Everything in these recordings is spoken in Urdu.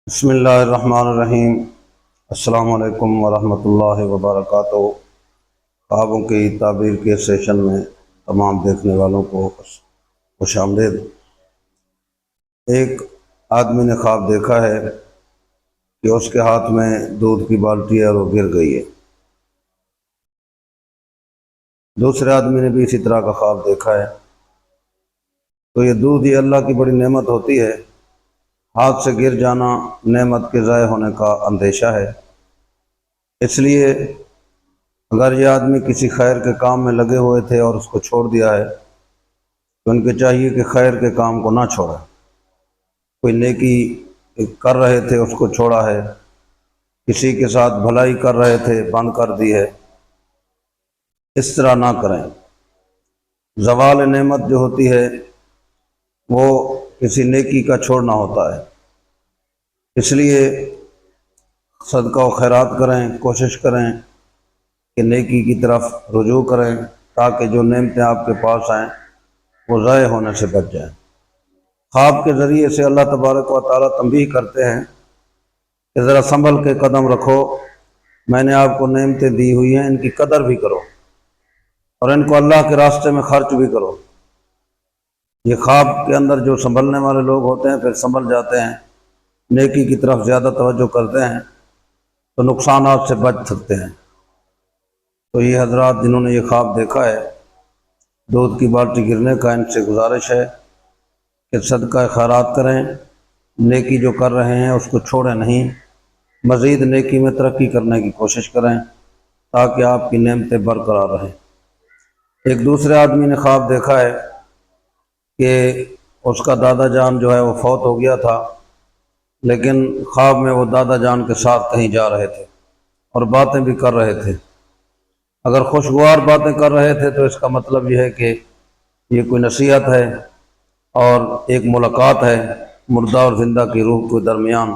بسم اللہ الرحمن الرحیم۔ السلام علیکم ورحمۃ اللہ وبرکاتہ۔ خوابوں کی تعبیر کے سیشن میں تمام دیکھنے والوں کو خوش آمدید۔ ایک آدمی نے خواب دیکھا ہے کہ اس کے ہاتھ میں دودھ کی بالٹی ہے اور وہ گر گئی ہے۔ دوسرے آدمی نے بھی اسی طرح کا خواب دیکھا ہے۔ تو یہ دودھ یہ اللہ کی بڑی نعمت ہوتی ہے، ہاتھ سے گر جانا نعمت کے ضائع ہونے کا اندیشہ ہے۔ اس لیے اگر یہ آدمی کسی خیر کے کام میں لگے ہوئے تھے اور اس کو چھوڑ دیا ہے تو ان کے چاہیے کہ خیر کے کام کو نہ چھوڑیں۔ کوئی نیکی کر رہے تھے اس کو چھوڑا ہے، کسی کے ساتھ بھلائی کر رہے تھے بند کر دی ہے، اس طرح نہ کریں۔ زوال نعمت جو ہوتی ہے وہ کسی نیکی کا چھوڑنا ہوتا ہے۔ اس لیے صدقہ و خیرات کریں، کوشش کریں کہ نیکی کی طرف رجوع کریں تاکہ جو نعمتیں آپ کے پاس آئیں وہ ضائع ہونے سے بچ جائیں۔ خواب کے ذریعے سے اللہ تبارک و تعالیٰ تنبیہ کرتے ہیں کہ ذرا سنبھل کے قدم رکھو، میں نے آپ کو نعمتیں دی ہوئی ہیں، ان کی قدر بھی کرو اور ان کو اللہ کے راستے میں خرچ بھی کرو۔ یہ خواب کے اندر جو سنبھلنے والے لوگ ہوتے ہیں پھر سنبھل جاتے ہیں، نیکی کی طرف زیادہ توجہ کرتے ہیں تو نقصانات سے بچ سکتے ہیں۔ تو یہ حضرات جنہوں نے یہ خواب دیکھا ہے دودھ کی بالٹی گرنے کا، ان سے گزارش ہے کہ صدقہ خیرات کریں، نیکی جو کر رہے ہیں اس کو چھوڑیں نہیں، مزید نیکی میں ترقی کرنے کی کوشش کریں تاکہ آپ کی نعمتیں برقرار رہیں۔ ایک دوسرے آدمی نے خواب دیکھا ہے کہ اس کا دادا جان جو ہے وہ فوت ہو گیا تھا، لیکن خواب میں وہ دادا جان کے ساتھ کہیں جا رہے تھے اور باتیں بھی کر رہے تھے۔ اگر خوشگوار باتیں کر رہے تھے تو اس کا مطلب یہ ہے کہ یہ کوئی نصیحت ہے اور ایک ملاقات ہے مردہ اور زندہ کی روح کے درمیان،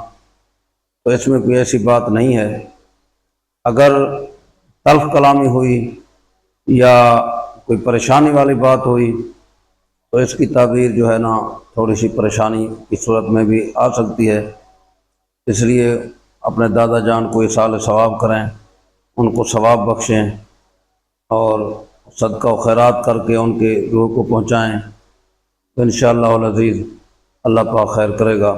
تو اس میں کوئی ایسی بات نہیں ہے۔ اگر تلخ کلامی ہوئی یا کوئی پریشانی والی بات ہوئی تو اس کی تعبیر جو ہے نا تھوڑی سی پریشانی کی صورت میں بھی آ سکتی ہے۔ اس لیے اپنے دادا جان کو ایصال ثواب کریں، ان کو ثواب بخشیں اور صدقہ و خیرات کر کے ان کے روح کو پہنچائیں تو انشاءاللہ العزیز اللہ پاک خیر کرے گا۔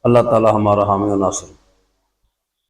اللہ تعالی ہمارا حامی و ناصر۔